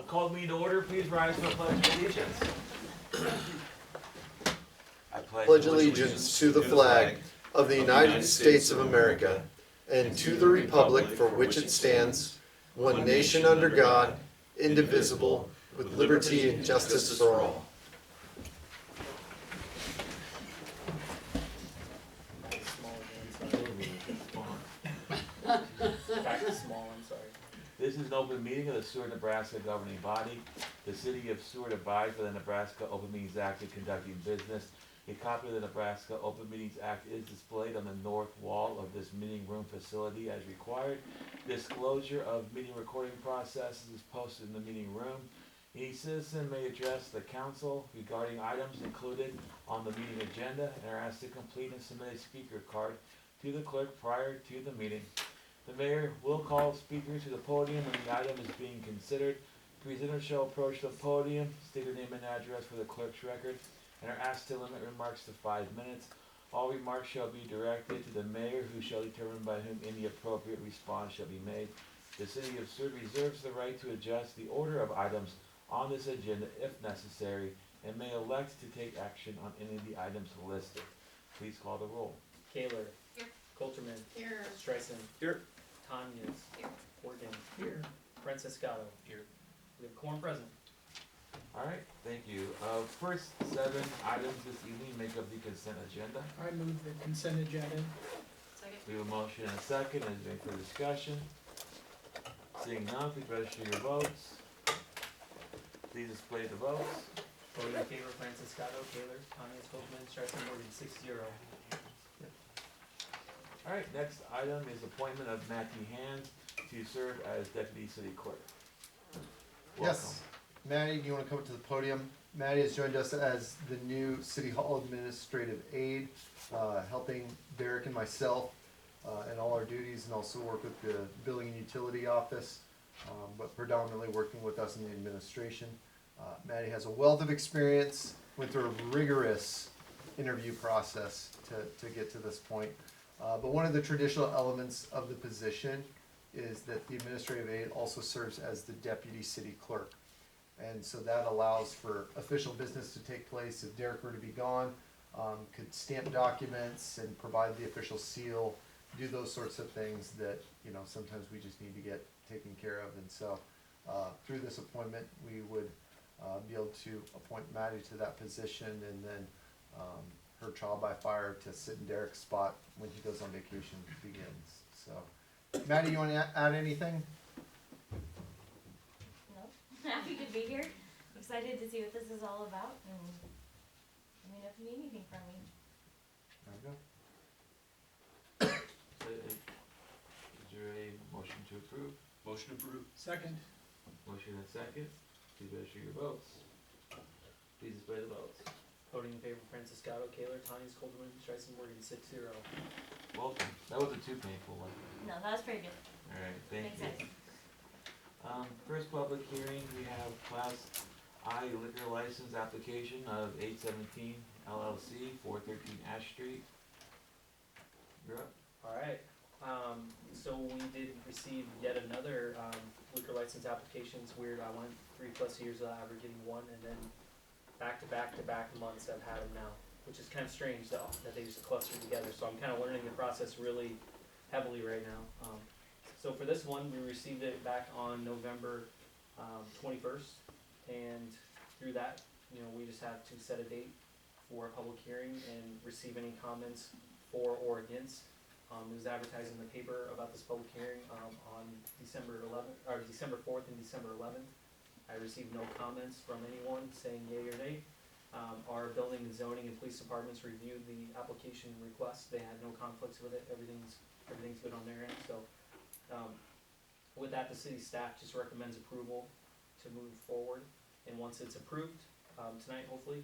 Call the meeting to order. Please rise for a pledge of allegiance. I Pledge allegiance to the flag of the United States of America and to the republic for which it stands, one nation under God, indivisible, with liberty and justice for all. This is an open meeting of the Seward, Nebraska governing body. The city of Seward abides by the Nebraska Open Meetings Act in conducting business. A copy of the Nebraska Open Meetings Act is displayed on the north wall of this meeting room facility as required. Disclosure of meeting recording processes is posted in the meeting room. Any citizen may address the council regarding items included on the meeting agenda and are asked to complete and submit a speaker card to the clerk prior to the meeting. The mayor will call speakers to the podium when the item is being considered. Presenters shall approach the podium, state their name and address for the clerk's record, and are asked to limit remarks to 5 minutes. All remarks shall be directed to the mayor, who shall determine by whom any appropriate response shall be made. The city of Seward reserves the right to adjust the order of items on this agenda if necessary, and may elect to take action on any of the items listed. Please call the roll. Kaler. Here. Coulterman. Here. Streisand. Here. Tanyas. Here. Morgan. Here. Franciscato. Here. We have quorum present. All right, thank you. First 7 items this evening make up the consent agenda. I move the consent agenda. Second. We have a motion and a second. Is there any further discussion? Seeing none, please register your votes. Please display the votes. Voting in favor, Franciscato, Kaler, Tanyas, Coulterman, Streisand, Morgan, 6-0. All right, next item is appointment of Matthew Hands to serve as deputy city clerk. Yes. Maddie, do you want to come up to the podium? Maddie has joined us as the new City Hall administrative aide, helping Derek and myself in all our duties, and also work with the billing and utility office, but predominantly working with us in the administration. Maddie has a wealth of experience, went through a rigorous interview process to get to this point. But one of the traditional elements of the position is that the administrative aide also serves as the deputy city clerk. And so that allows for official business to take place. If Derek were to be gone, could stamp documents and provide the official seal, do those sorts of things that, sometimes we just need to get taken care of. And so through this appointment, we would be able to appoint Maddie to that position, and then her trial by fire to sit in Derek's spot when he goes on vacation begins. So, Maddie, you want to add anything? No, happy to be here. Excited to see what this is all about, and let me know if you need anything from me. There we go. Is there a motion to approve? Motion approved. Second. Motion and a second. Please register your votes. Please display the votes. Voting in favor, Franciscato, Kaler, Tanyas, Coulterman, Streisand, Morgan, 6-0. Welcome. That wasn't too painful, was it? No, that was pretty good. All right, thank Makes you. sense. First public hearing, we have Class I liquor license application of 817 LLC, 413 Ash Street. You're up. Alright, so we did receive yet another, liquor license application. It's weird, I went 3+ years without ever getting one, and then back to back months I've had them now, which is kind of strange though, that they used to cluster together, so I'm kind of learning the process really heavily right now. So for this one, we received it back on November 21st, and through that, we just have to set a date for a public hearing and receive any comments for or against. It was advertised in the paper about this public hearing on December 4th and December 11th. I received no comments from anyone saying yay or nay. Our building and zoning and police departments reviewed the application request. They had no conflicts with it. Everything's good on their end. So with that, the city staff just recommends approval to move forward. And once it's approved tonight, hopefully,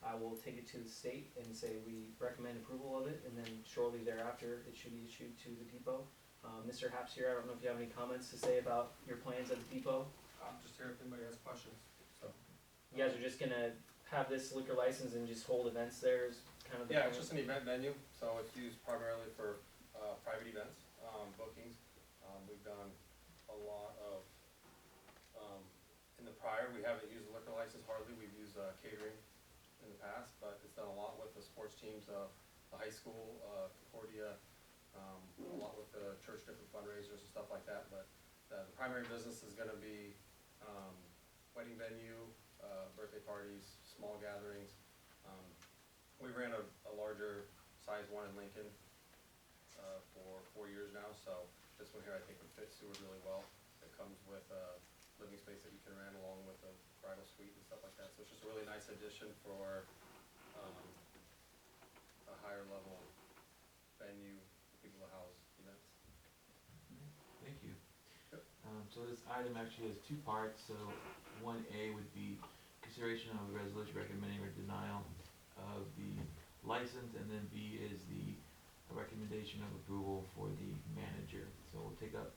I will take it to the state and say we recommend approval of it, and then shortly thereafter it should be issued to the depot. Mr. Haps here, I don't know if you have any comments to say about your plans at the depot. I'm just here if anybody has questions, so. You guys are just gonna have this liquor license and just hold events there is kind of the Yeah, plan? it's just an event venue, so it's used primarily for, private events, bookings. We've done a lot of, in the prior haven't used a liquor license hardly, we've used catering in the past, but it's done a lot with the sports teams, the high school, Concordia, a lot with the church, different fundraisers and stuff like that, but the primary business is gonna be, wedding venue, birthday parties, small gatherings. We ran a larger size one in Lincoln, for 4 years now, so this one here I think would fit Seward really well. It comes with a living space that you can rent along with a bridal suite and stuff like that, so it's just a really nice addition for, a higher level venue for people to house events. Thank you. Yep. So this item actually has two parts, so 1A would be consideration of the resolution recommending or denial of the license, and then B is the recommendation of approval for the manager. So we'll take up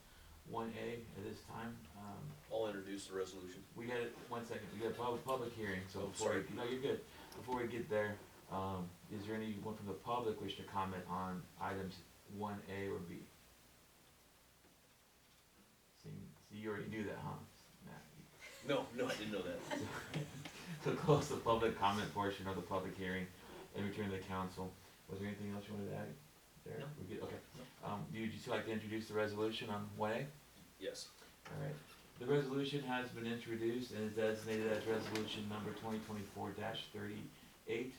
1A at this time. I'll introduce the resolution. We got it, 1 second, we got public hearing, so Oh, before, sorry. no, you're good. Before we get there, is there anyone from the public wish to comment on items 1A or B? See, you already knew that, huh? Matt? No, I didn't know that. So close the public comment portion of the public hearing and return to the council. Was there anything else you wanted to add? Derek? No. We good, okay. Would you like to introduce the resolution on 1A? Yes. Alright, the resolution has been introduced and is designated as resolution number 2024-38.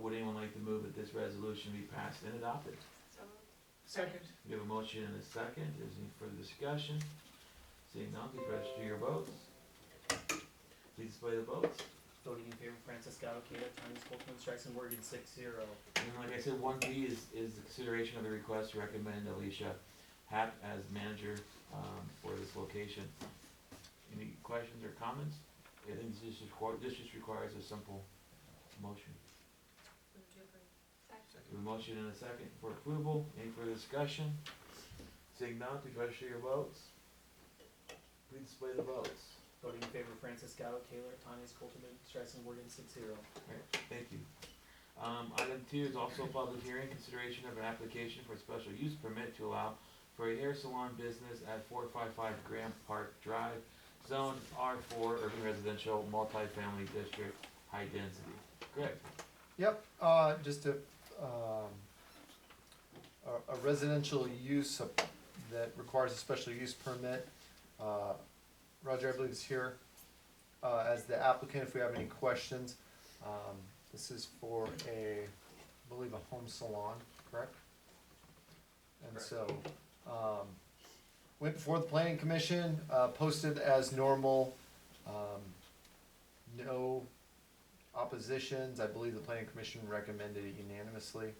Would anyone like to move that this resolution be passed and adopted? Second. We have a motion and a second, is there any further discussion? Seeing none, please register your votes. Please display the votes. Voting in favor, Francis Gatto, Cato, Tony Spolkman, Streisand, Morgan, 6-0. And then, like I said, 1B is the consideration of the request to recommend Alicia Happ as manager, for this location. Any questions or comments? I think this just requires a simple motion. We have a motion and a second for approval. Any further discussion? Seeing none, please register your votes. Please display the votes. Voting in favor, Francis Gatto, Taylor, Tanya Spolkman, Streisand, Morgan, 6-0. Alright, thank you. Item 2 is also a public hearing, consideration of an application for a special use permit to allow for a hair salon business at 455 Graham Park Drive, Zone R4, Urban Residential, Multifamily District, High Density. Greg? Yep, just a residential use that requires a special use permit. Roger, I believe, is here as the applicant if we have any questions. This is for I believe a home salon, correct? And so, went before the planning commission, posted as normal, no oppositions. I believe the planning commission recommended it unanimously.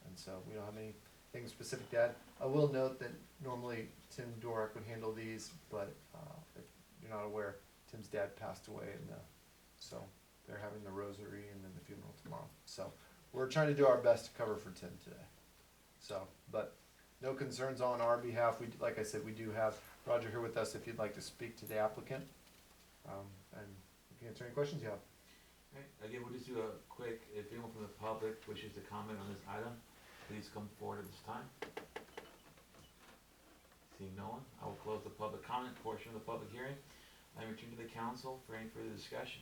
And so we don't have anything specific to add. I will note that normally Tim Dorick would handle these, but if you're not aware, Tim's dad passed away, and so they're having the rosary and then the funeral tomorrow. So we're trying to do our best to cover for Tim today. So, but no concerns on our behalf. We, like I said, we do have Roger here with us if you'd like to speak to the applicant, and we can answer any questions you have. Alright, again, we'll just do a quick, if anyone from the public wishes to comment on this item, please come forward at this time. Seeing no one, I will close the public comment portion of the public hearing and return to the council for any further discussion.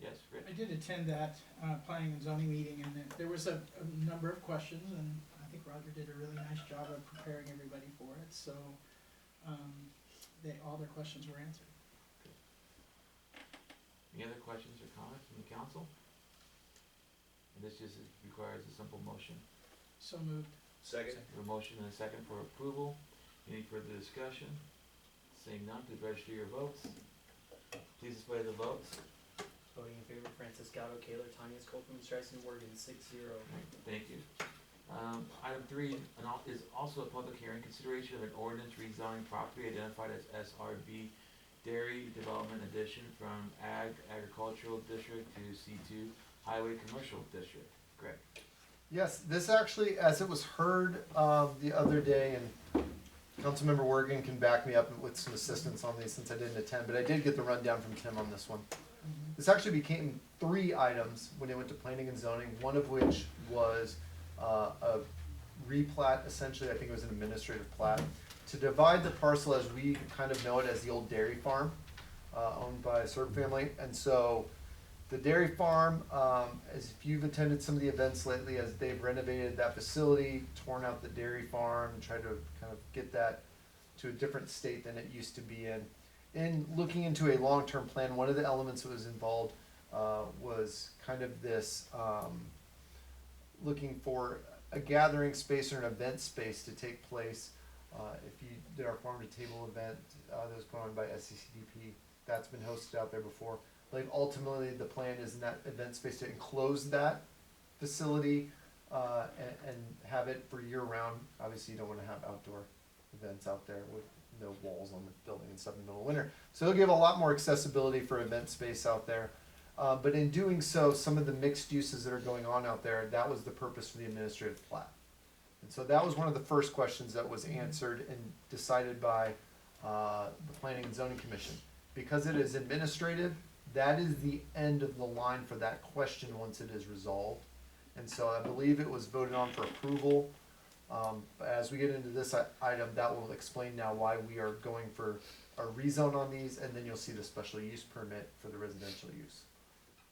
Yes, I Rich? did attend that planning and zoning meeting, and there was a number of questions, and I think Roger did a really nice job of preparing everybody for it, so all their questions were answered. Any other questions or comments from the council? And this just requires a simple motion. So moved. Second? We have a motion and a second for approval. Any further discussion? Seeing none, please register your votes. Please display the votes. Voting in favor, Francis Gatto, Taylor, Tanya Spolkman, Streisand, Morgan, 6-0. Thank you. Item 3 is also a public hearing, consideration of an ordinance rezoning property identified as SRB Dairy Development Addition from Agricultural District to C2 Highway Commercial District. Greg? Yes, this actually, as it was heard the other day, and Councilmember Wergen can back me up with some assistance on these since I didn't attend, but I did get the rundown from Tim on this one. This actually became 3 items when it went to planning and zoning, one of which was a replat, essentially. I think it was an administrative plat, to divide the parcel as we kind of know it as the old dairy farm. owned by a Serb family. And so the dairy farm, as if you've attended some of the events lately, as they've renovated that facility, torn out the dairy farm, and tried to kind of get that to a different state than it used to be in. In looking into a long-term plan, one of the elements that was involved was kind of this looking for a gathering space or an event space to take place. If you did our farm to table event that was put on by SCCDP, that's been hosted out there before. Like ultimately, the plan is in that event space to enclose that facility and have it for year round. Obviously, you don't want to have outdoor events out there with no walls on the building and stuff in the middle of winter. So it'll give a lot more accessibility for event space out there. But in doing so, some of the mixed uses that are going on out there, that was the purpose for the administrative plat. And so that was one of the first questions that was answered and decided by the Planning and Zoning Commission. Because it is administrative, that is the end of the line for that question once it is resolved. And so I believe it was voted on for approval. But as we get into this item, that will explain now why we are going for a rezone on these, and then you'll see the special use permit for the residential use.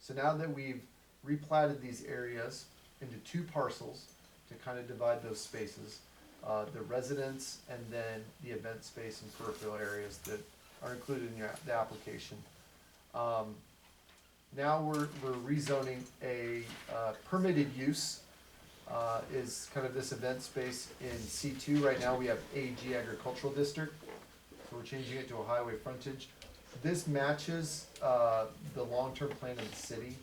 So now that we've replatted these areas into 2 parcels to kind of divide those spaces, the residence and then the event space and peripheral areas that are included in the application. Now we're rezoning a permitted use is kind of this event space in C2. Right now we have AG Agricultural District, so we're changing it to a highway frontage. This matches the long-term plan of the city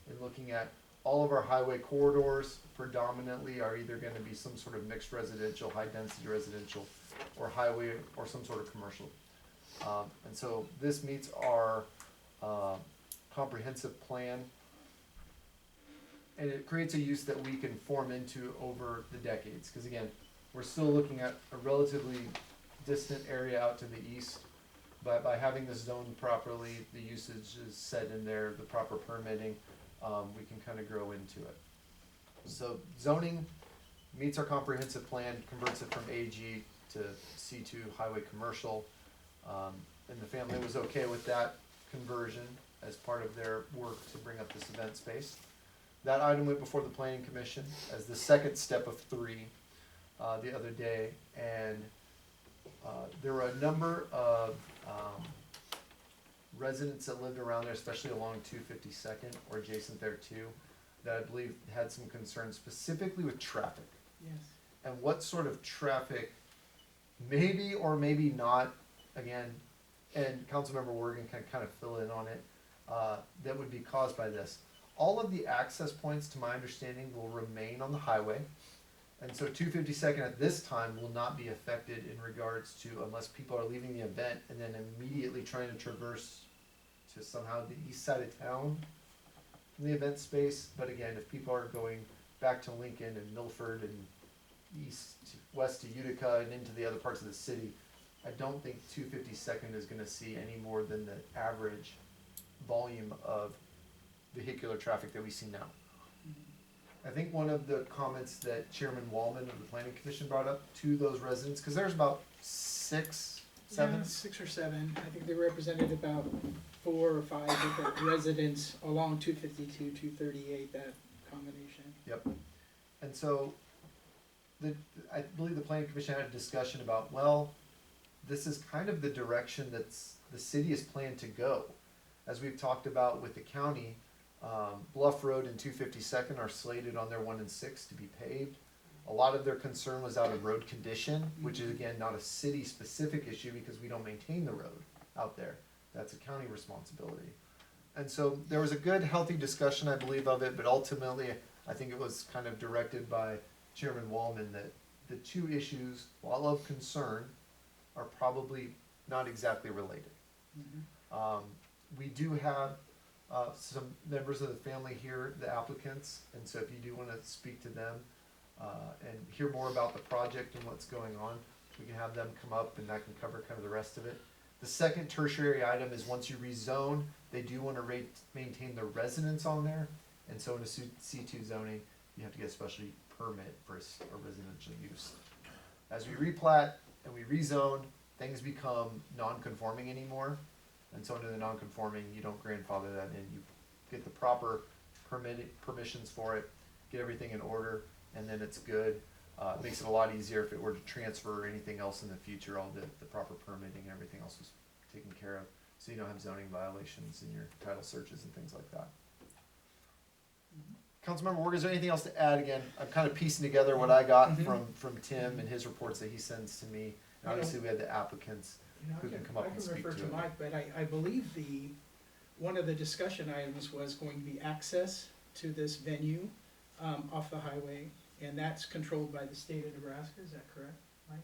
in looking at all of our highway corridors predominantly are either going to be some sort of mixed residential, high-density residential, or highway or some sort of commercial. And so this meets our comprehensive plan, and it creates a use that we can form into over the decades. Because again, we're still looking at a relatively distant area out to the east. But by having this zoned properly, the usage is set in there, the proper permitting, we can kind of grow into it. So zoning meets our comprehensive plan, converts it from AG to C2 highway commercial. And the family was okay with that conversion as part of their work to bring up this event space. That item went before the Planning Commission as the second step of 3 the other day, and there were a number of residents that lived around there, especially along 252nd or adjacent there too, that I believe had some concerns specifically with traffic. Yes. And what sort of traffic, maybe or maybe not, again, and Councilmember Wergen can kind of fill in on it, that would be caused by this. All of the access points, to my understanding, will remain on the highway. And so 252nd at this time will not be affected in regards to, unless people are leaving the event and then immediately trying to traverse to somehow the east side of town from the event space. But again, if people are going back to Lincoln and Milford and west to Utica and into the other parts of the city, I don't think 252nd is going to see any more than the average volume of vehicular traffic that we see now. I think one of the comments that Chairman Wallman of the Planning Commission brought up to those residents, because there's about 6, 7? Yeah, 6 or 7. I think they represented about 4 or 5 different residents along 252, 238, that combination. Yep. And so I believe the Planning Commission had a discussion about, well, this is kind of the direction that the city is planned to go. As we've talked about with the county, Bluff Road and 252nd are slated on their 1 and 6 to be paved. A lot of their concern was out of road condition, which is again not a city specific issue because we don't maintain the road out there. That's a county responsibility. And so there was a good healthy discussion, I believe, of it, but ultimately I think it was kind of directed by Chairman Wallman that the 2 issues, while of concern, are probably not exactly related. Mm-hmm. We do have some members of the family here, the applicants, and so if you do want to speak to them and hear more about the project and what's going on, we can have them come up and I can cover kind of the rest of it. The second tertiary item is once you rezone, they do want to maintain the residence on there, and so in a C2 zoning, you have to get a special permit for a residential use. As we replat and we rezone, things become non-conforming anymore. And so under the non-conforming, you don't grandfather that in, you get the proper permissions for it, get everything in order, and then it's good. It makes it a lot easier if it were to transfer or anything else in the future, all the proper permitting and everything else was taken care of. So you don't have zoning violations in your title searches and things like that. Councilmember Ward, is there anything else to add? Again, I'm kind of piecing together what I got from Tim and his reports that he sends to me. And obviously, we had the applicants You know, who can come up and speak I can refer to to it. Mike, but I believe one of the discussion items was going to be access to this venue, off the highway, and that's controlled by the state of Nebraska, is that correct, Mike?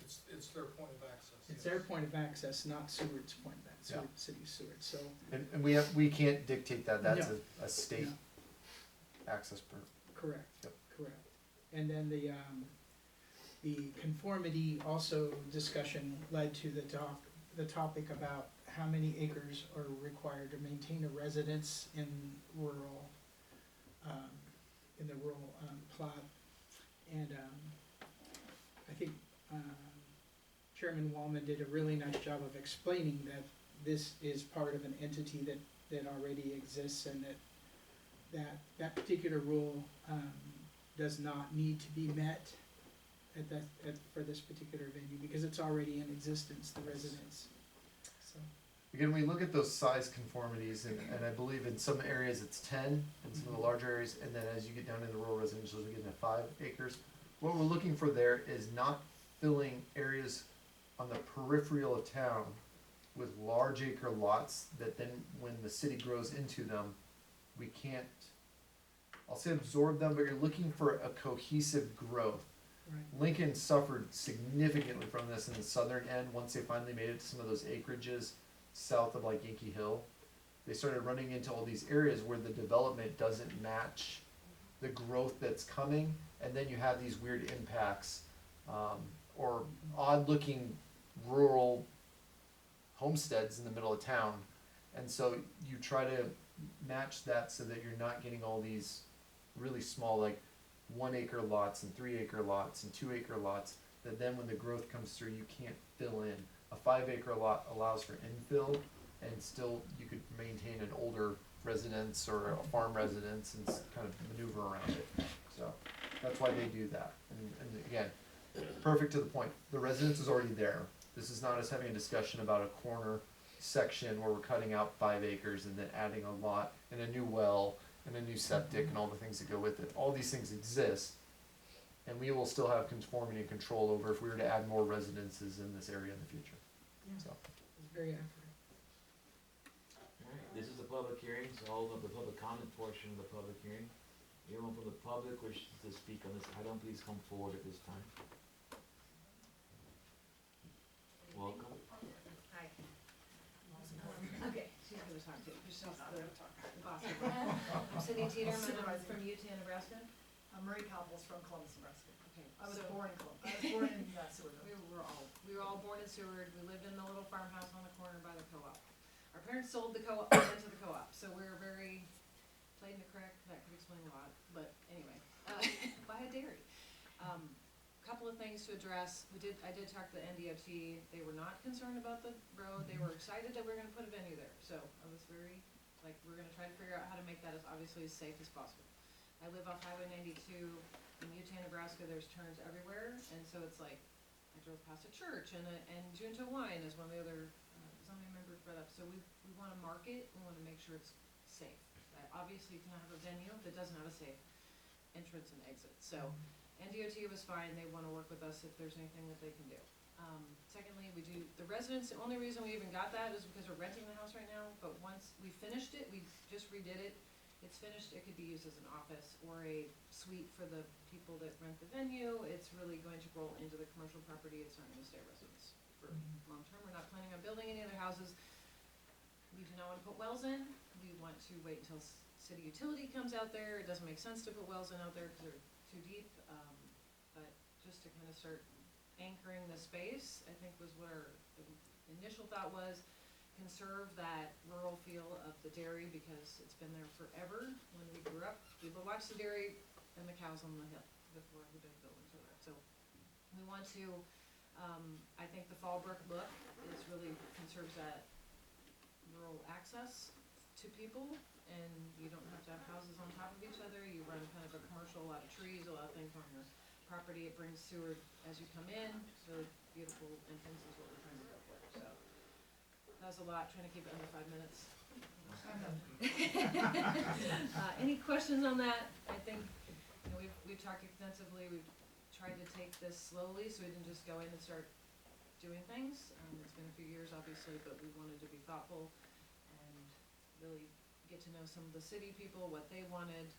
It's their point of access. It's their point of access, not Seward's point of access, Yeah. City of Seward, so. And we can't dictate that, that's No. a state No. access Correct, Yep. correct. And then the conformity also discussion led to the topic about how many acres are required to maintain a residence in rural, plot. And, I think, Chairman Wallman did a really nice job of explaining that this is part of an entity that already exists, and that particular rule, does not need to be met for this particular venue, because it's already in existence, the residence, so. Again, we look at those size conformities, and I believe in some areas it's 10, in some of the larger areas, and then as you get down into rural residential, we get into 5 acres. What we're looking for there is not filling areas on the peripheral of town with large acre lots that then, when the city grows into them, we can't, I'll say absorb them, but you're looking for a cohesive growth. Right. Lincoln suffered significantly from this in the southern end, once they finally made it to some of those acreages south of like Yankee Hill. They started running into all these areas where the development doesn't match the growth that's coming, and then you have these weird impacts, or odd looking rural homesteads in the middle of town. And so you try to match that so that you're not getting all these really small, like 1 acre lots and 3 acre lots and 2 acre lots, that then when the growth comes through, you can't fill in. A 5 acre lot allows for infill, and still you could maintain an older residence or a farm residence and kind of maneuver around it. So that's why they do that. And again, perfect to the point. The residence is already there. This is not us having a discussion about a corner section where we're cutting out 5 acres and then adding a lot and a new well and a new septic and all the things that go with it. All these things exist, and we will still have conformity and control over if we were to add more residences in this area in the future. Yeah. So, It's very accurate. Alright, this is a public hearing, so I'll open up the public comment portion of the public hearing. Anyone from the public wishes to speak on this item, please come forward at this time. Welcome. Hi. Okay, she's gonna talk to you, because she's the boss. I'm Cindy Teeterman, I'm from Utah, Nebraska. I'm Marie Copples from Columbus, Nebraska. Okay, I was so born in Columbus. I was born in Seward. we were all born in Seward. We lived in the little farmhouse on the corner by the co-op. Our parents sold the co-op, we went to the co-op, so we were very, played in the creek, that could explain a lot, but anyway, by a dairy. Couple of things to address. I did talk to the NDOT. They were not concerned about the road. They were excited that we were gonna put a venue there. So I was very, we're gonna try to figure out how to make that as obviously as safe as possible. I live off Highway 92 in Utah, Nebraska. There's turns everywhere, and so it's like, I drove past a church and Junto Wine is one of the other zoning members brought up. So we wanna mark it. We wanna make sure it's safe. Obviously, you cannot have a venue that doesn't have a safe entrance and exit. So NDOT was fine. They wanna work with us if there's anything that they can do. Secondly, we do, the residents, the only reason we even got that is because we're renting the house right now, but once we finished it, we just redid it. It's finished, it could be used as an office or a suite for the people that rent the venue. It's really going to roll into the commercial property. It's not gonna stay a residence for long term. We're not planning on building any other houses. We do not wanna put wells in. We want to wait until city utility comes out there. It doesn't make sense to put wells in out there because they're too deep, but just to kind of start anchoring the space, I think was what our initial thought was. Conserve that rural feel of the dairy because it's been there forever. When we grew up, people watched the dairy and the cows on the hill before the big buildings were there. So we want to, I think the Fallbrook look is really conserves that access to people, and you don't have to have houses on top of each other. You run kind of a commercial, a lot of trees, a lot of things on your property. It brings Seward as you come in, so beautiful entrance is what we're trying to go for, so. That was a lot, trying to keep it under 5 minutes. Any questions on that? I think, you know, we've talked extensively, we've tried to take this slowly, so we didn't just go in and start doing things. It's been a few years, obviously, but we wanted to be thoughtful and really get to know some of the city people, what they wanted,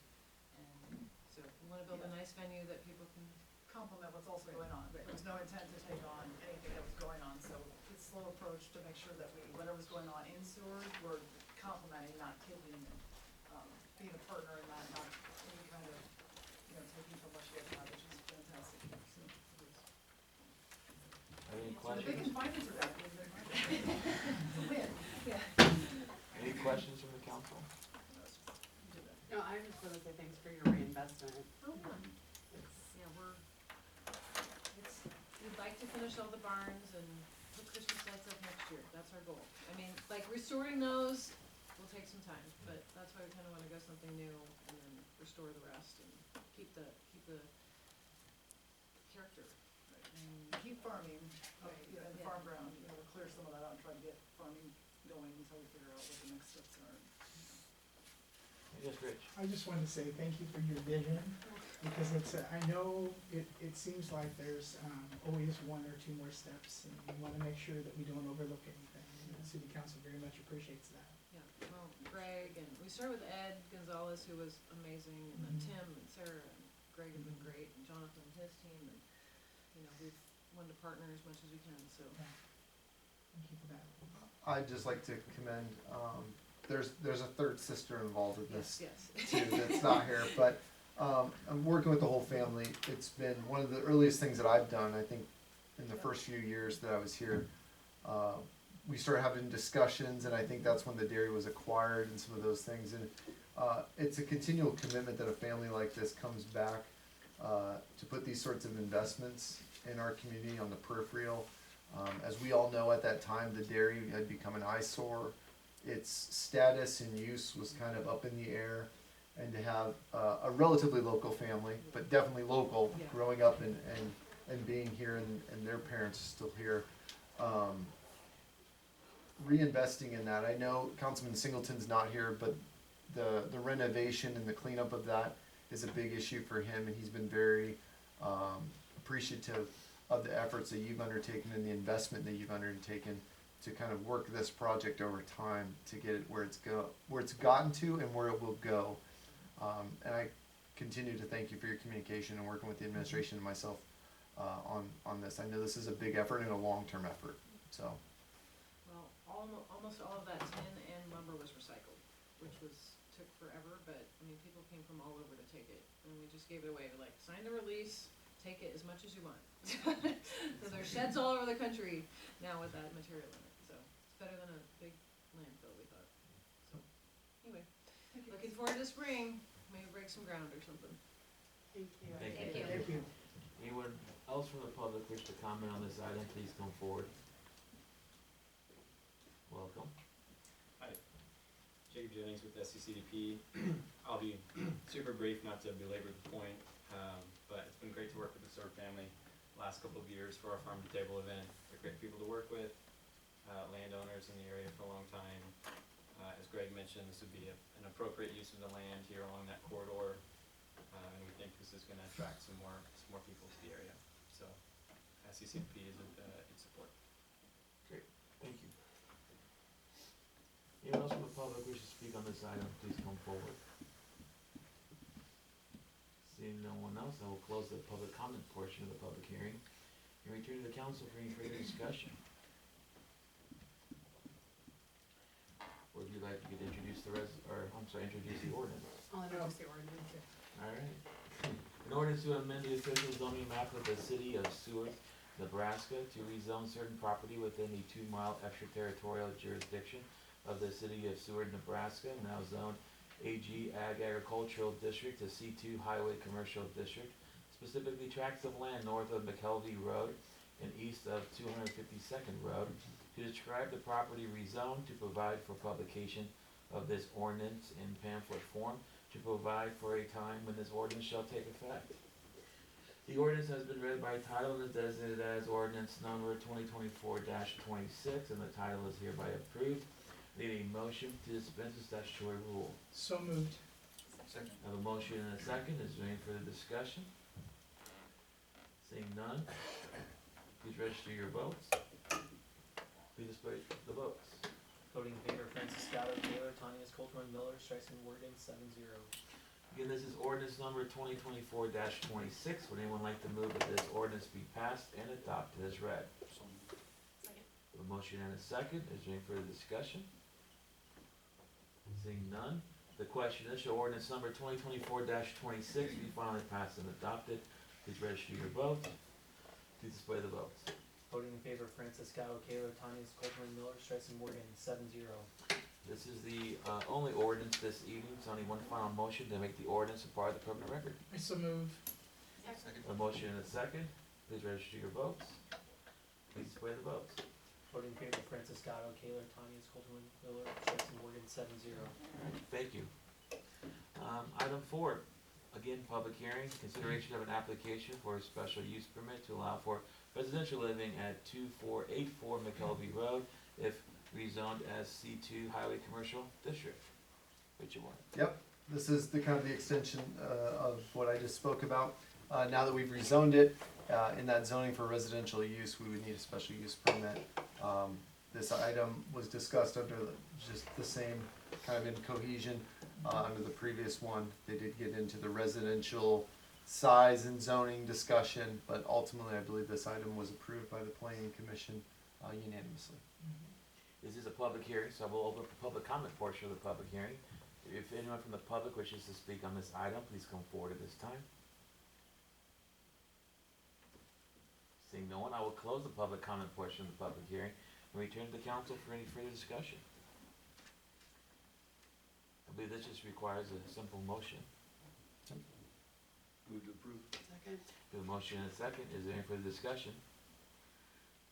and so we wanna build a nice venue that people can. Complement what's also going on. There was no intent to take on anything that was going on, so it's a slow approach to make sure that whatever's going on in Seward, we're complementing, not taking, and, being a partner in that, not any kind of, taking from what you guys have, which is fantastic. So, Any the big questions? finance are that, it's a win. Any questions from the council? No, I just wanna say thanks for your reinvestment. Oh, yeah. Yeah, we'd like to finish all the barns and put Christmas lights up next year, that's our goal. I mean, like restoring those will take some time, but that's why we kinda wanna go something new and then restore the rest and keep the character. And Keep farming, Right. and the Yeah. farm ground, clear some of that out and try to get farming going until we figure out what the next steps are. Yes, Rich? I just wanted to say thank you for your vision, because it's, I know it seems like there's, always one or two more steps, and we wanna make sure that we don't overlook anything, and the city council very much appreciates that. Yeah, well, Greg, and we started with Ed Gonzalez, who was amazing, and then Mhm. Tim and Sarah, and Greg has been great, and Jonathan and his team, and, we've wanted to partner as much as we can, so. Thank you for that. I'd just like to commend, there's a third sister involved with this Yes. too, that's not here, but, I'm working with the whole family. It's been one of the earliest things that I've done, I think, in the first few years that I was here. We started having discussions, and I think that's when the dairy was acquired and some of those things, and, it's a continual commitment that a family like this comes back, to put these sorts of investments in our community on the peripheral. As we all know, at that time, the dairy had become an eyesore. Its status and use was kind of up in the air, and to have a relatively local family, but definitely local, Yeah. growing up and being here, and their parents still here, reinvesting in that. I know Councilman Singleton's not here, but the renovation and the cleanup of that is a big issue for him, and he's been very appreciative of the efforts that you've undertaken and the investment that you've undertaken to kind of work this project over time to get it where it's gotten to and where it will go. And I continue to thank you for your communication and working with the administration and myself on this. I know this is a big effort and a long-term effort, so. Well, almost all of that tin and lumber was recycled, which took forever, but, people came from all over to take it, and we just gave it away, we sign the release, take it as much as you want. So there's sheds all over the country now with that material in it, so it's better than a big landfill, we thought. So, anyway, looking forward to spring, maybe break some ground or something. Thank you. Thank you. Thank you. Anyone else from the public wish to comment on this item, please come forward. Welcome. Jacob Jennings with SCCDP. I'll be super brief, not to belabor the point, but it's been great to work with the Seward family last couple of years for our farm to table event. They're great people to work with, landowners in the area for a long time. As Greg mentioned, this would be an appropriate use of the land here along that corridor, and we think this is going to attract some more people to the area. So SCCDP is in support. Great, thank you. Anyone else from the public wish to speak on this item, please come forward. Seeing no one else, I will close the public comment portion of the public hearing and return to the council for any further discussion. Would you like to introduce introduce the ordinance? I'll introduce the ordinance. Alright. An ordinance to amend the official zoning map of the city of Seward, Nebraska to rezone certain property within the 2-mile extraterritorial jurisdiction of the city of Seward, Nebraska, now zoned AG Ag Agricultural District to C2 Highway Commercial District, specifically tracts of land north of McKelvey Road and east of 252nd Road, to describe the property rezoned, to provide for publication of this ordinance in pamphlet form, to provide for a time when this ordinance shall take effect. The ordinance has been read by title and is designated as ordinance number 2024-26, and the title is hereby approved. Need a motion to dispense with statutory rule. So moved. Second. I have a motion and a second. Is there any further discussion? Seeing none, please register your votes. Please display the votes. Voting in favor, Francis Scotto, Taylor, Tanya Coltrane, Miller, Streisand, Morgan, 7-0. Again, this is ordinance number 2024-26. Would anyone like to move that this ordinance be passed and adopted as read? Second. A motion and a second. Is there any further discussion? Seeing none, the question is, shall ordinance number 2024-26 be finally passed and adopted? Please register your votes. Please display the votes. Voting in favor, Francis Scotto, Taylor, Tanya Coltrane, Miller, Streisand, Morgan, 7-0. This is the only ordinance this evening. It's only one final motion to make the ordinance a part of the permanent record. I so move. Second. A motion and a second. Please register your votes. Please display the votes. Voting in favor, Francis Scotto, Taylor, Tanya Coltrane, Miller, Streisand, Morgan, 7-0. Thank you. Item 4, again, public hearing, consideration of an application for a special use permit to allow for residential living at 2484 McKelvey Road, if rezoned as C2 Highway Commercial District. Richard Warren. Yep, this is the kind of the extension of what I just spoke about. Now that we've rezoned it, in that zoning for residential use, we would need a special use permit. This item was discussed under just the same kind of in cohesion under the previous one. They did get into the residential size and zoning discussion, but ultimately I believe this item was approved by the planning commission unanimously. This is a public hearing, so I will open up the public comment portion of the public hearing. If anyone from the public wishes to speak on this item, please come forward at this time. Seeing no one, I will close the public comment portion of the public hearing and return to the council for any further discussion. I believe this just requires a simple motion. Move to approve. Second. We have a motion and a second. Is there any further discussion?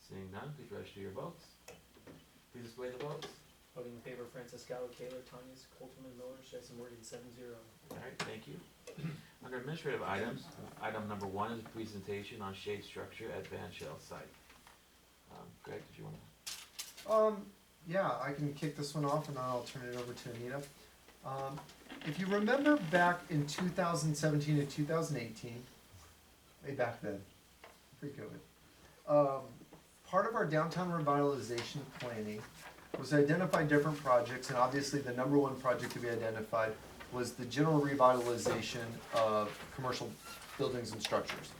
Seeing none, please register your votes. Please display the votes. Voting in favor, Francis Scotto, Taylor, Tanya Coltrane, Miller, Streisand, Morgan, 7-0. All right, thank you. Under administrative items, item number 1 is a presentation on shade structure at Van Shell site. Greg, did you want to? Yeah, I can kick this one off and I'll turn it over to Anita. If you remember back in 2017 and 2018, way back then, pre-COVID, part of our downtown revitalization planning was to identify different projects, and obviously the number one project to be identified was the general revitalization of commercial buildings and structures.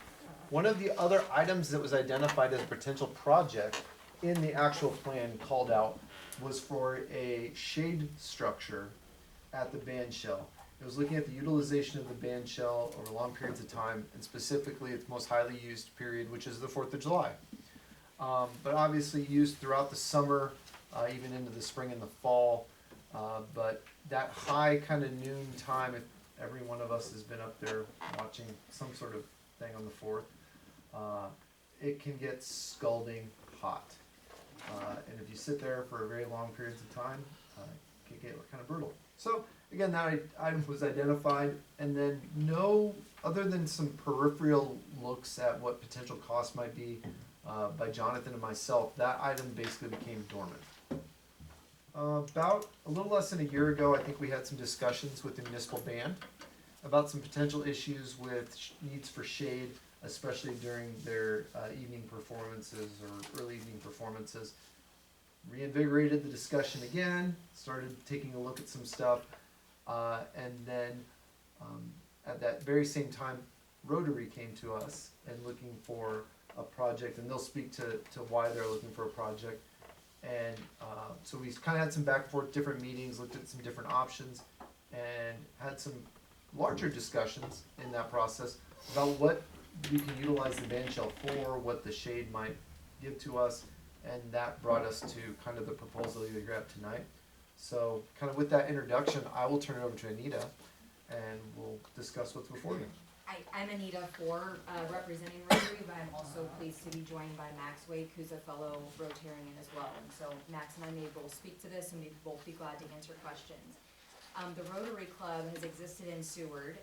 One of the other items that was identified as a potential project in the actual plan called out was for a shade structure at the band shell. It was looking at the utilization of the band shell over long periods of time, and specifically its most highly used period, which is the 4th of July. But obviously used throughout the summer, even into the spring and the fall. But that high kind of noon time, if every one of us has been up there watching some sort of thing on the 4th, it can get scalding hot. And if you sit there for very long periods of time, it can get kind of brutal. So again, that item was identified, and then other than some peripheral looks at what potential costs might be by Jonathan and myself, that item basically became dormant. About a little less than a year ago, I think we had some discussions with the municipal band about some potential issues with needs for shade, especially during their evening performances or early evening performances. Reinvigorated the discussion again, started taking a look at some stuff, and then at that very same time, Rotary came to us and looking for a project, and they'll speak to why they're looking for a project. And so we kind of had some back and forth, different meetings, looked at some different options, and had some larger discussions in that process about what we can utilize the band shell for, what the shade might give to us, and that brought us to kind of the proposal that you have tonight. So kind of with that introduction, I will turn it over to Anita, and we'll discuss what's before you. I'm Anita for representing Rotary, but I'm also pleased to be joined by Max Wake, who's a fellow Rotarian as well. And so Max and I may both speak to this, and we'd both be glad to answer questions. The Rotary Club has existed in Seward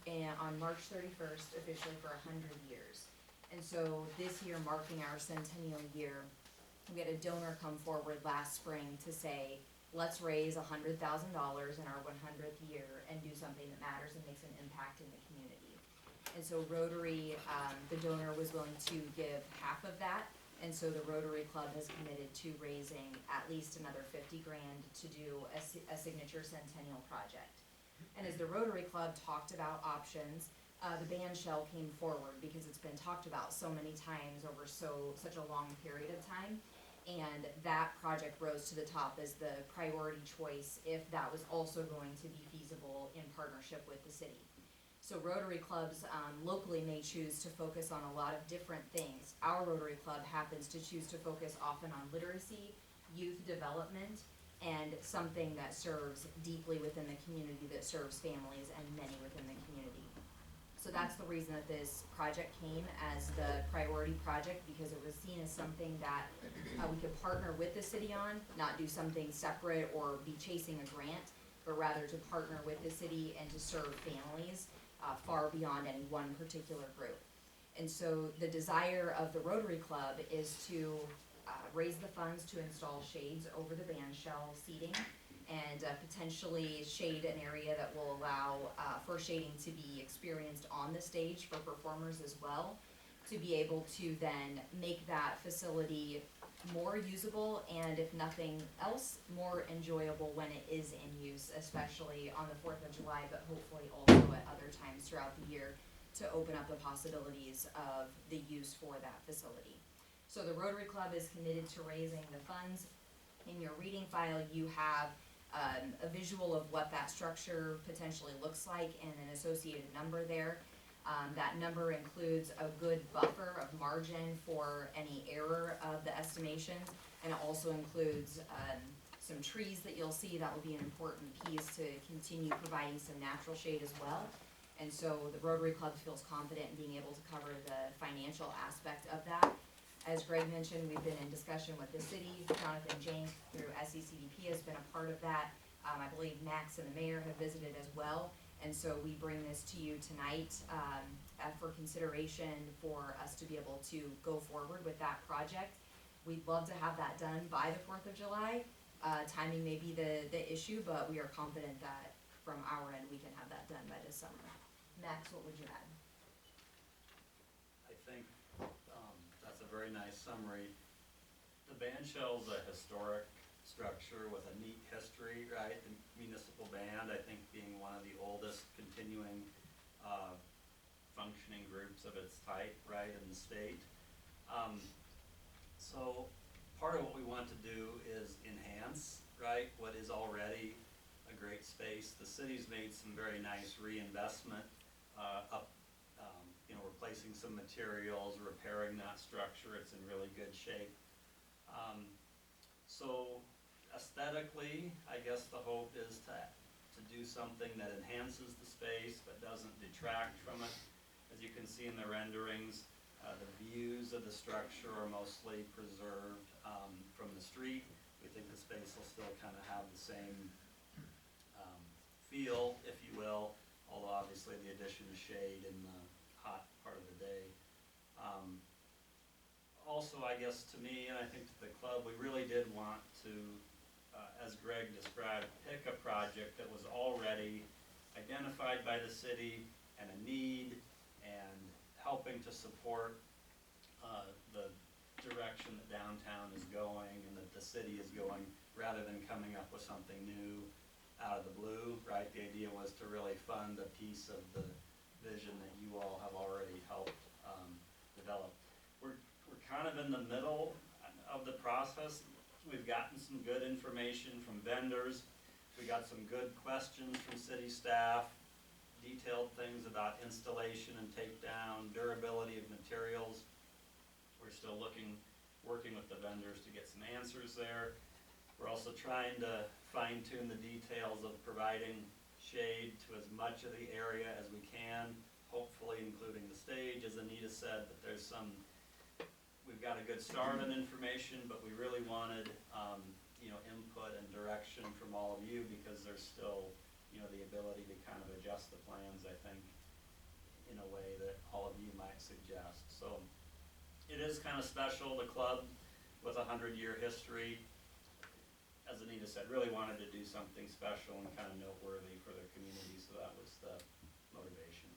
on March 31st, officially for 100 years. And so this year, marking our centennial year, we had a donor come forward last spring to say, let's raise $100,000 in our 100th year and do something that matters and makes an impact in the community. And so Rotary, the donor was willing to give half of that, and so the Rotary Club has committed to raising at least another 50 grand to do a signature centennial project. And as the Rotary Club talked about options, the band shell came forward because it's been talked about so many times over such a long period of time. And that project rose to the top as the priority choice if that was also going to be feasible in partnership with the city. So Rotary clubs locally may choose to focus on a lot of different things. Our Rotary Club happens to choose to focus often on literacy, youth development, and something that serves deeply within the community, that serves families and many within the community. So that's the reason that this project came as the priority project, because it was seen as something that we could partner with the city on, not do something separate or be chasing a grant, but rather to partner with the city and to serve families far beyond any one particular group. And so the desire of the Rotary Club is to raise the funds to install shades over the band shell seating, and potentially shade an area that will allow for shading to be experienced on the stage for performers as well, to be able to then make that facility more usable, and if nothing else, more enjoyable when it is in use, especially on the 4th of July, but hopefully also at other times throughout the year, to open up the possibilities of the use for that facility. So the Rotary Club is committed to raising the funds. In your reading file, you have a visual of what that structure potentially looks like and an associated number there. That number includes a good buffer of margin for any error of the estimations, and it also includes some trees that you'll see. That will be an important piece to continue providing some natural shade as well. And so the Rotary Club feels confident in being able to cover the financial aspect of that. As Greg mentioned, we've been in discussion with the city. Jonathan Jank through SECDP has been a part of that. I believe Max and the mayor have visited as well. And so we bring this to you tonight for consideration for us to be able to go forward with that project. We'd love to have that done by the 4th of July. Timing may be the issue, but we are confident that from our end we can have that done by this summer. Max, what would you add? I think that's a very nice summary. The band shell's a historic structure with a neat history, right? The municipal band, I think, being one of the oldest continuing functioning groups of its type, right, in the state. So part of what we want to do is enhance, right, what is already a great space. The city's made some very nice reinvestment replacing some materials, repairing that structure. It's in really good shape. So aesthetically, I guess the hope is to do something that enhances the space but doesn't detract from it. As you can see in the renderings, the views of the structure are mostly preserved from the street. We think the space will still kind of have the same feel, if you will, although obviously the addition of shade in the hot part of the day. Also, I guess to me, and I think to the club, we really did want to, as Greg described, pick a project that was already identified by the city and a need, and helping to support the direction that downtown is going and that the city is going, rather than coming up with something new out of the blue, right? The idea was to really fund a piece of the vision that you all have already helped develop. We're kind of in the middle of the process. We've gotten some good information from vendors. We got some good questions from city staff, detailed things about installation and takedown, durability of materials. We're still working with the vendors to get some answers there. We're also trying to fine-tune the details of providing shade to as much of the area as we can hopefully including the stage, as Anita said, that there's some, we've got a good start on information, but we really wanted, input and direction from all of you, because there's still, the ability to kind of adjust the plans, I think, in a way that all of you might suggest. So it is kind of special, the club with a 100-year history, as Anita said, really wanted to do something special and kind of noteworthy for their community, so that was the motivation.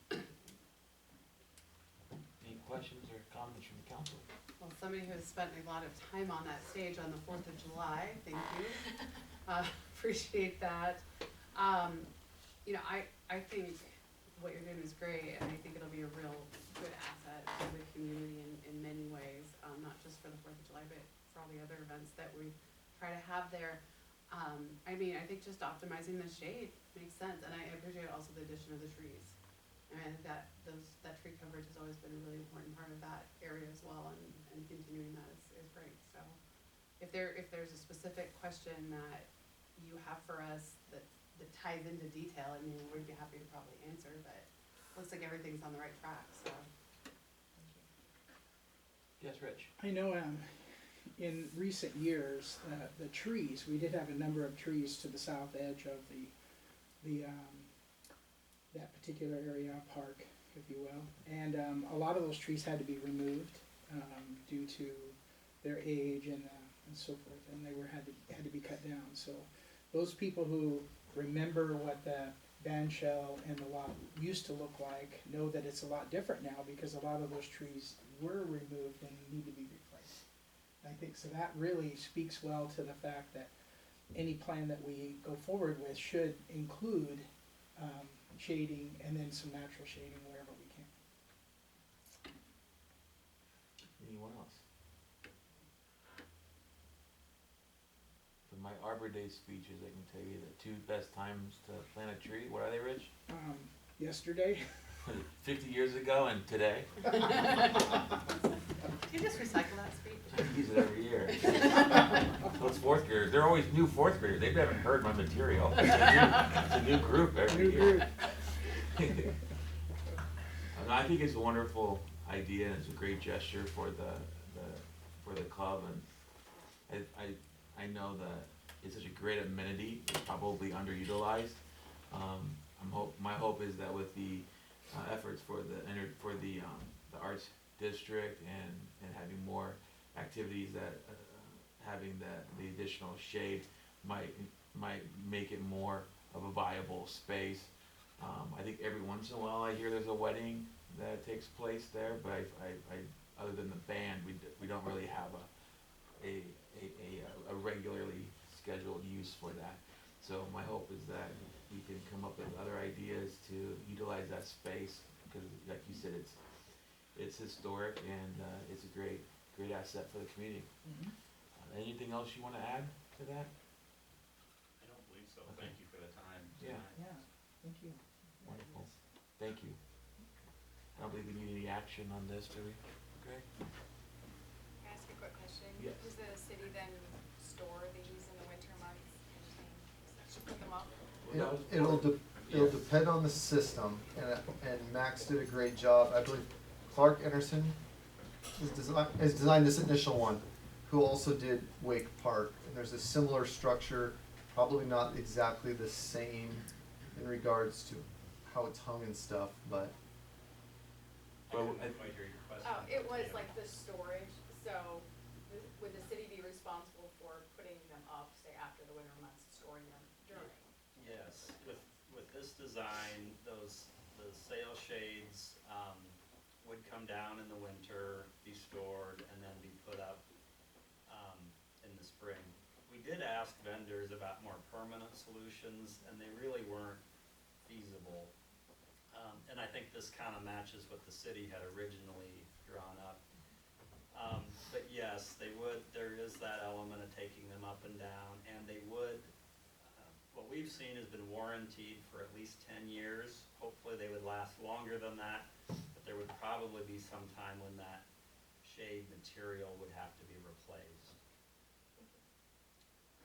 Any questions or comments from the council? Well, somebody who has spent a lot of time on that stage on the 4th of July, thank you. Appreciate that. I think what you're doing is great, and I think it'll be a real good asset to the community in many ways, not just for the 4th of July, but for all the other events that we try to have there. I think just optimizing the shade makes sense, and I appreciate also the addition of the trees. And that tree coverage has always been a really important part of that area as well, and continuing that is great. So if there's a specific question that you have for us that ties into detail, we'd be happy to probably answer, but it looks like everything's on the right track, so. Yes, Rich? I know in recent years, the trees, we did have a number of trees to the south edge of that particular area, park, if you will. And a lot of those trees had to be removed due to their age and so forth, and they had to be cut down. So those people who remember what the band shell and the lot used to look like know that it's a lot different now, because a lot of those trees were removed and need to be replaced. I think so that really speaks well to the fact that any plan that we go forward with should include shading and then some natural shading wherever we can. Anyone else? For my Arbor Day speeches, I can tell you the 2 best times to plant a tree. What are they, Rich? Yesterday. 50 years ago and today. Can you just recycle that speech? I use it every year. Those 4th graders, they're always new 4th graders. They haven't heard my material. It's a new group every year. I think it's a wonderful idea, and it's a great gesture for the club, and I know that it's such a great amenity. It's probably underutilized. My hope is that with the efforts for the arts district and having more activities, that having the additional shade might make it more of a viable space. I think every once in a while I hear there's a wedding that takes place there, but I other than the band, we don't really have a regularly scheduled use for that. So my hope is that we can come up with other ideas to utilize that space, because like you said, it's historic, and it's a great asset for the community. Mm-hmm. Anything else you want to add to that? I don't believe so. Okay. Thank you for the time Yeah. tonight. Yeah, thank you. Wonderful. Thank you. I don't believe we need any action on this, do we? Okay. Can I ask a quick question? Yes. Does the city then store these in the winter months to put them up? It'll depend on the system, and Max did a great job. I believe Clark Anderson has designed this initial one, who also did Wake Park, and there's a similar structure, probably not exactly the same in regards to how it's hung and stuff, but. I didn't quite hear your question. Oh, it was like the storage, so would the city be responsible for putting them up, say after the winter months, storing them during? Yes, with this design, the sail shades would come down in the winter, be stored, and then be put up in the spring. We did ask vendors about more permanent solutions, and they really weren't feasible. And I think this kind of matches what the city had originally drawn up. But yes, there is that element of taking them up and down, and they would, what we've seen has been warranted for at least 10 years. Hopefully they would last longer than that, but there would probably be some time when that shade material would have to be replaced.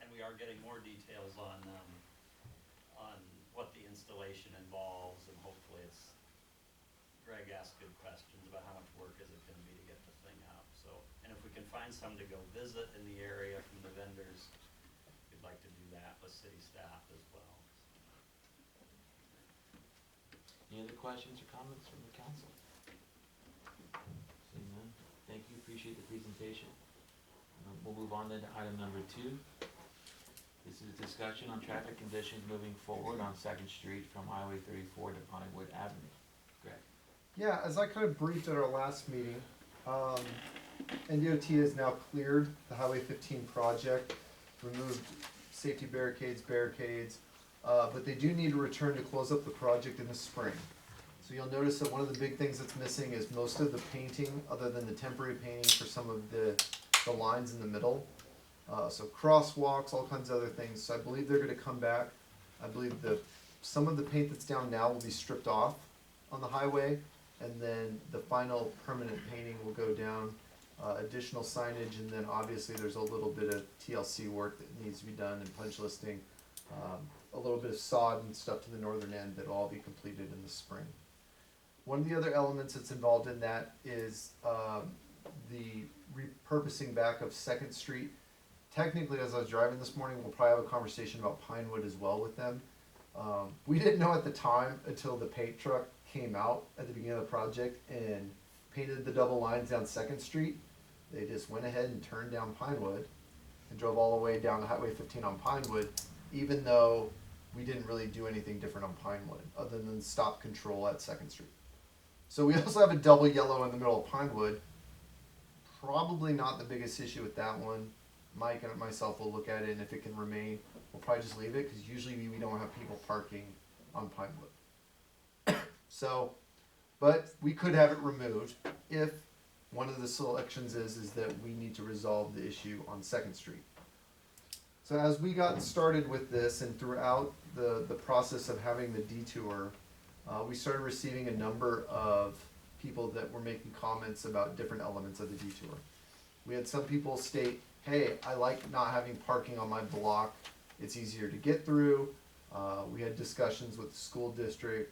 And we are getting more details on what the installation involves, and hopefully it's Greg asked good questions about how much work is it gonna be to get the thing out, so. And if we can find some to go visit in the area from the vendors, we'd like to do that with city staff as well. Any other questions or comments from the council? Seeing none, thank you, appreciate the presentation. We'll move on then to item number 2. This is discussion on traffic conditions moving forward on Second Street from Highway 34 to Pinewood Avenue. Greg? Yeah, as I kind of briefed at our last meeting, NDOT has now cleared the Highway 15 project, removed safety barricades, but they do need to return to close up the project in the spring. So you'll notice that one of the big things that's missing is most of the painting, other than the temporary painting for some of the lines in the middle. So crosswalks, all kinds of other things. So I believe they're gonna come back. I believe some of the paint that's down now will be stripped off on the highway, and then the final permanent painting will go down, additional signage, and then obviously there's a little bit of TLC work that needs to be done and punch listing, a little bit of sod and stuff to the northern end that'll all be completed in the spring. One of the other elements that's involved in that is the repurposing back of Second Street. Technically, as I was driving this morning, we'll probably have a conversation about Pinewood as well with them. We didn't know at the time until the paint truck came out at the beginning of the project and painted the double lines down Second Street. They just went ahead and turned down Pinewood and drove all the way down to Highway 15 on Pinewood, even though we didn't really do anything different on Pinewood other than stop control at Second Street. So we also have a double yellow in the middle of Pinewood. Probably not the biggest issue with that one. Mike and myself will look at it, and if it can remain, we'll probably just leave it, because usually we don't have people parking on Pinewood. So, but we could have it removed if one of the selections is that we need to resolve the issue on Second Street. So as we got started with this, and throughout the process of having the detour, we started receiving a number of people that were making comments about different elements of the detour. We had some people state, hey, I like not having parking on my block, it's easier to get through. We had discussions with the school district.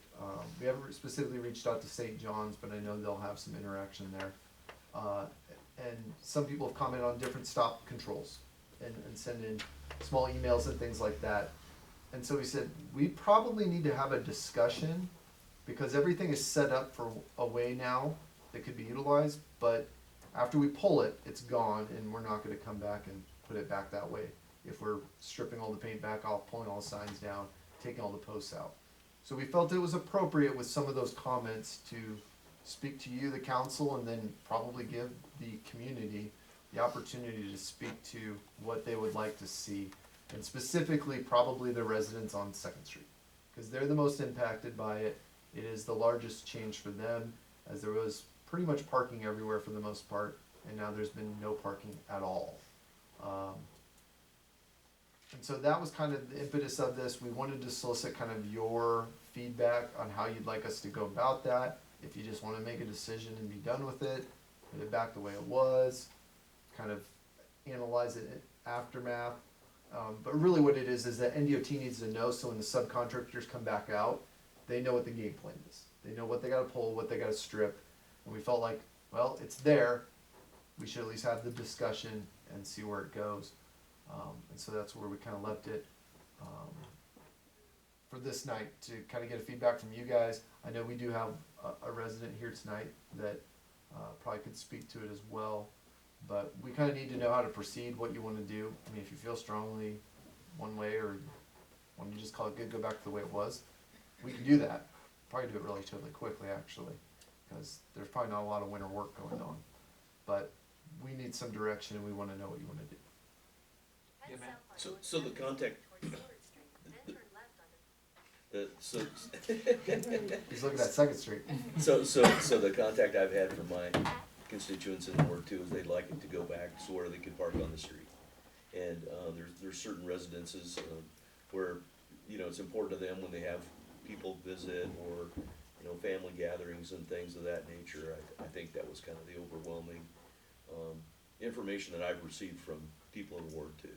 We haven't specifically reached out to St. John's, but I know they'll have some interaction there. And some people have commented on different stop controls and send in small emails and things like that. And so we said, we probably need to have a discussion, because everything is set up for a way now that could be utilized, but after we pull it, it's gone, and we're not gonna come back and put it back that way. If we're stripping all the paint back off, pulling all the signs down, taking all the posts out. So we felt it was appropriate with some of those comments to speak to you, the council, and then probably give the community the opportunity to speak to what they would like to see, and specifically probably the residents on Second Street, because they're the most impacted by it. It is the largest change for them, as there was pretty much parking everywhere for the most part, and now there's been no parking at all. And so that was kind of the impetus of this. We wanted to solicit kind of your feedback on how you'd like us to go about that. If you just want to make a decision and be done with it, put it back the way it was, kind of analyze it in aftermath. But really what it is that NDOT needs to know, so when the subcontractors come back out, they know what the game plan is. They know what they gotta pull, what they gotta strip. And we felt like, well, it's there. We should at least have the discussion and see where it goes. And so that's where we kind of left it for this night, to kind of get a feedback from you guys. I know we do have a resident here tonight that probably could speak to it as well. But we kind of need to know how to proceed, what you want to do. I mean, if you feel strongly one way, or when you just call it good, go back to the way it was, we can do that. Probably do it relatively quickly, actually, because there's probably not a lot of winter work going on. But we need some direction, and we want to know what you want to do. Yeah, man. So the contact, He's looking at Second Street. so the contact I've had from my constituents in Ward 2 is they'd like it to go back so where they can park on the street. And there's certain residences where, you know, it's important to them when they have people visit, or, you know, family gatherings and things of that nature. I think that was kind of the overwhelming information that I've received from people in Ward 2.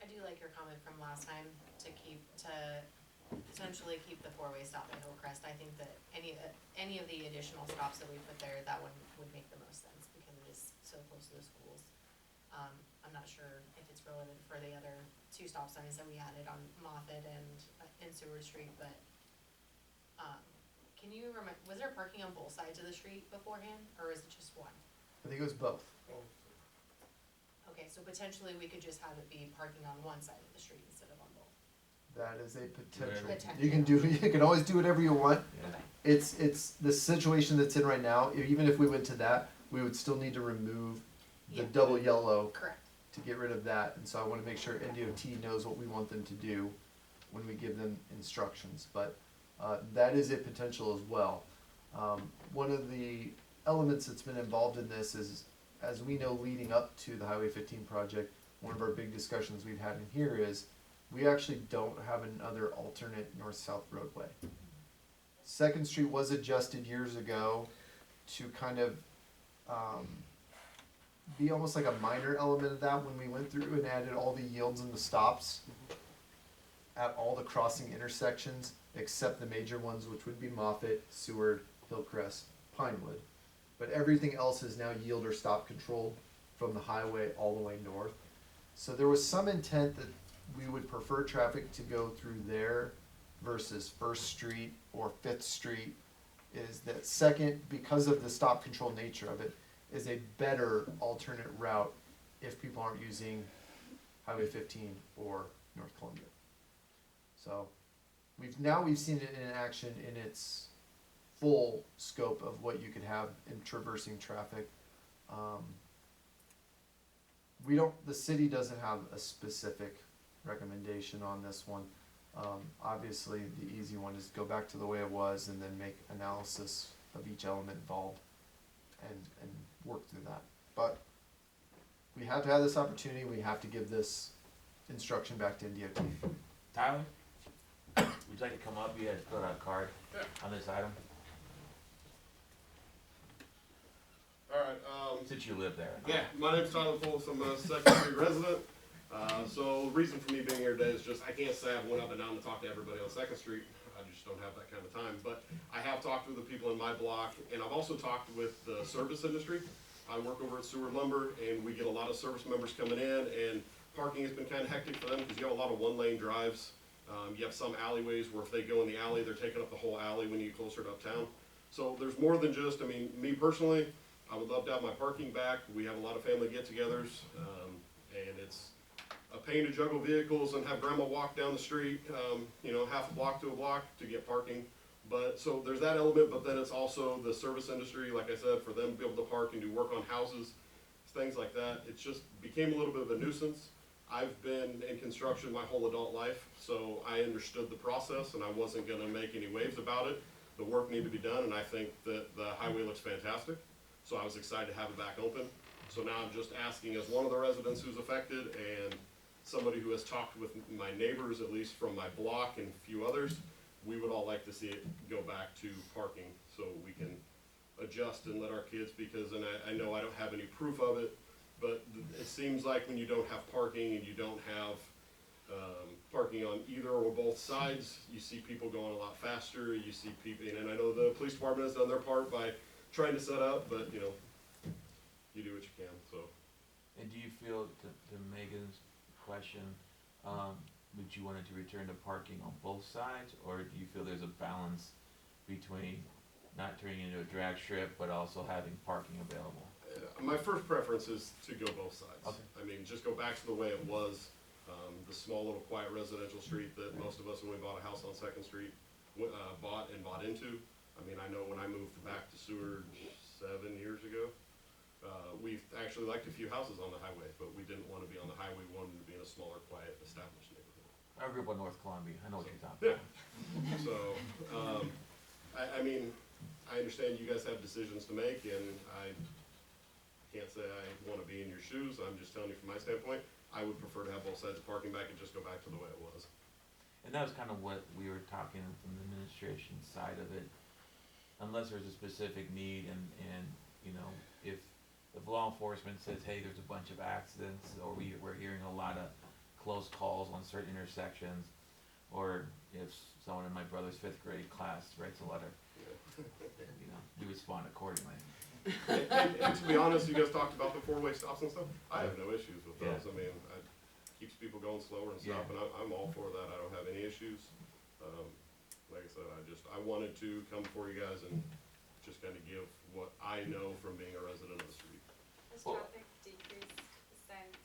I do like your comment from last time to essentially keep the four-way stop at Hillcrest. I think that any of the additional stops that we put there, that one would make the most sense because it is so close to the schools. I'm not sure if it's relevant for the other 2 stop signs that we added on Moffett and in Seward Street, but can you remind, was there parking on both sides of the street beforehand, or is it just one? I think it was both. Okay, so potentially we could just have it be parking on one side of the street instead of on both. That is a potential. Potential. You can always do whatever you want. Okay. It's the situation that's in right now, even if we went to that, we would still need to remove the Yeah. double yellow Correct. to get rid of that, and so I wanna make sure NDOT knows what we want them to do when we give them instructions, but, that is a potential as well. One of the elements that's been involved in this is, as we know, leading up to the Highway 15 project, one of our big discussions we've had in here is, we actually don't have another alternate north-south roadway. Second Street was adjusted years ago to kind of, be almost like a minor element of that when we went through and added all the yields and the stops at all the crossing intersections, except the major ones, which would be Moffett, Seward, Hillcrest, Pinewood. But everything else is now yield or stop controlled from the highway all the way north. So there was some intent that we would prefer traffic to go through there versus First Street or Fifth Street. Is that second, because of the stop control nature of it, is a better alternate route if people aren't using Highway 15 or North Columbia. So we've seen it in action in its full scope of what you could have in traversing traffic. The city doesn't have a specific recommendation on this one. Obviously, the easy one is go back to the way it was and then make analysis of each element involved and work through that. But we have to have this opportunity, we have to give this instruction back to NDOT. Tyler, would you like to come up? You had filled out a card on this item, Alright, since you live there. yeah, my name's Tyler Fultz, I'm a Second Street resident. So the reason for me being here today is just, I can't say I've went up and down to talk to everybody on Second Street. I just don't have that kind of time, but I have talked with the people in my block, and I've also talked with the service industry. I work over at Seward Lumber, and we get a lot of service members coming in, and parking has been kind of hectic for them, because you have a lot of one-lane drives. You have some alleyways where if they go in the alley, they're taking up the whole alley when you get closer to uptown. So there's more than just, I mean, me personally, I would love to have my parking back. We have a lot of family get-togethers, and it's a pain to juggle vehicles and have grandma walk down the street, half a block to a block to get parking. But, so there's that element, but then it's also the service industry, like I said, for them to be able to park and do work on houses, things like that. It's just became a little bit of a nuisance. I've been in construction my whole adult life, so I understood the process and I wasn't gonna make any waves about it. The work needed to be done, and I think that the highway looks fantastic, so I was excited to have it back open. So now I'm just asking, as one of the residents who's affected and somebody who has talked with my neighbors, at least from my block and a few others, we would all like to see it go back to parking so we can adjust and let our kids, because, and I know I don't have any proof of it, but it seems like when you don't have parking and you don't have parking on either or both sides, you see people going a lot faster, you see people, and I know the police department has done their part by trying to set up, but you do what you can, so. And do you feel, to Megan's question, would you want it to return to parking on both sides, or do you feel there's a balance between not turning it into a drag strip, but also having parking available? My first preference is to go both sides. Okay. I mean, just go back to the way it was, the small little quiet residential street that most of us, when we bought a house on Second Street, bought into. I mean, I know when I moved back to Seward 7 years ago, we actually liked a few houses on the highway, but we didn't want to be on the highway, we wanted to be in a smaller, quiet, established neighborhood. I grew up in North Columbia, I know what you're talking about. So, I mean, I understand you guys have decisions to make, and I can't say I want to be in your shoes. I'm just telling you from my standpoint, I would prefer to have both sides of parking back and just go back to the way it was. And that was kind of what we were talking from the administration side of it. Unless there's a specific need and if law enforcement says, hey, there's a bunch of accidents, or we're hearing a lot of close calls on certain intersections, or if someone in my brother's 5th grade class writes a letter, you know, we respond accordingly. And to be honest, you guys talked about the 4-way stops and stuff. I have no issues with those. Yeah. I mean, it keeps people going slower and stuff, and I'm all for that. I don't have any issues. Like I said, I wanted to come for you guys and just kind of give what I know from being a resident of the street. Has Well- traffic decreased since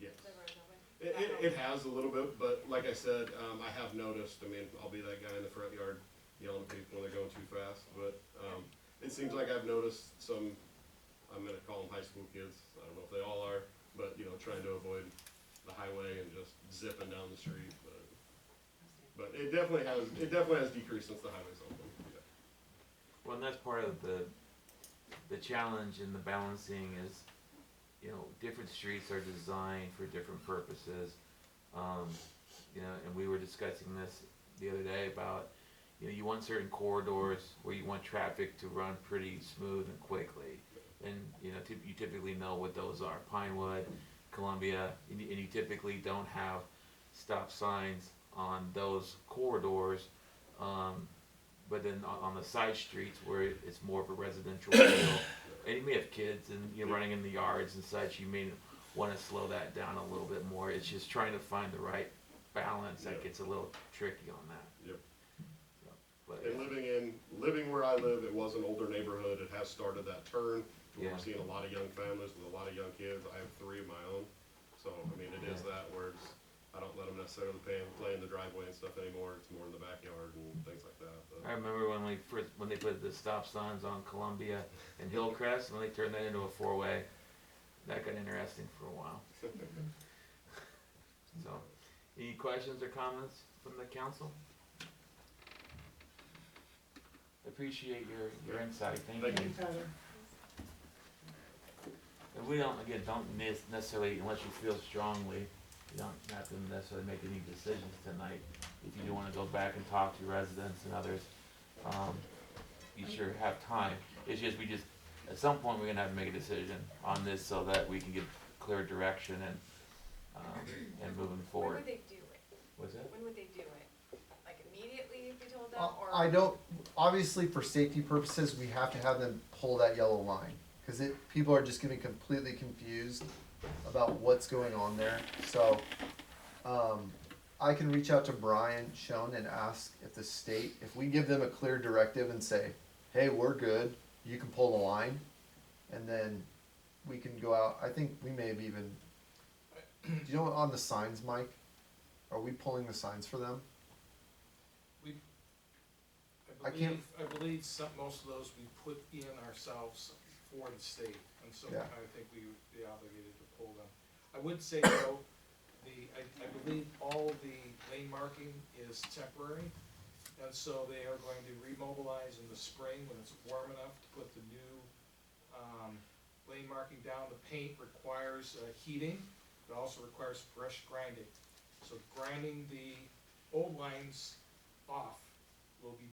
Yes. the road opened? It has a little bit, but like I said, I have noticed, I mean, I'll be that guy in the front yard yelling at people when they're going too fast, but, it seems like I've noticed some, I'm gonna call them high school kids, I don't know if they all are, but, you know, trying to avoid the highway and just zipping down the street, but it definitely has decreased since the highway's open, yeah. Well, and that's part of the challenge and the balancing is, you know, different streets are designed for different purposes. You know, and we were discussing this the other day about, you know, you want certain corridors where you want traffic to run pretty smooth and quickly. And, you know, you typically know what those are, Pinewood, Columbia, and you typically don't have stop signs on those corridors. But then on the side streets where it's more of a residential feel, and you may have kids and you're running in the yards and such, you may want to slow that down a little bit more. It's just trying to find the right balance that gets a little tricky on that. Yep. So, but, And living where I live, it was an older neighborhood, it has started that turn, where Yeah. we're seeing a lot of young families with a lot of young kids, I have 3 of my own. So, I mean, it is that where it's, I don't let them necessarily play in the driveway and stuff anymore, it's more in the backyard and things like that, but. I remember when they put the stop signs on Columbia and Hillcrest, when they turned that into a 4-way, that got interesting for a while. So, any questions or comments from the council? Appreciate your insight, thank Thank you. you. And we don't necessarily, unless you feel strongly, you don't have to necessarily make any decisions tonight. If you do wanna go back and talk to residents and others, you sure have time. It's just, at some point, we're gonna have to make a decision on this so that we can get clear direction and moving When forward. would they do it? What's that? When would they do it? Like immediately if we told them, or? I don't, obviously for safety purposes, we have to have them pull that yellow line, cause people are just gonna be completely confused about what's going on there, so, I can reach out to Brian Schoen and ask if the state, if we give them a clear directive and say, hey, we're good, you can pull the line, and then we can go out, I think we may have even, do you know on the signs, Mike, are we pulling the signs for them? I can't- I believe most of those we put in ourselves for the state, and so Yeah. I think we would be obligated to pull them. I would say though, I believe all the lane marking is temporary, and so they are going to remobilize in the spring when it's warm enough to put the new, lane marking down. The paint requires, heating, it also requires fresh grinding. So grinding the old lines off will be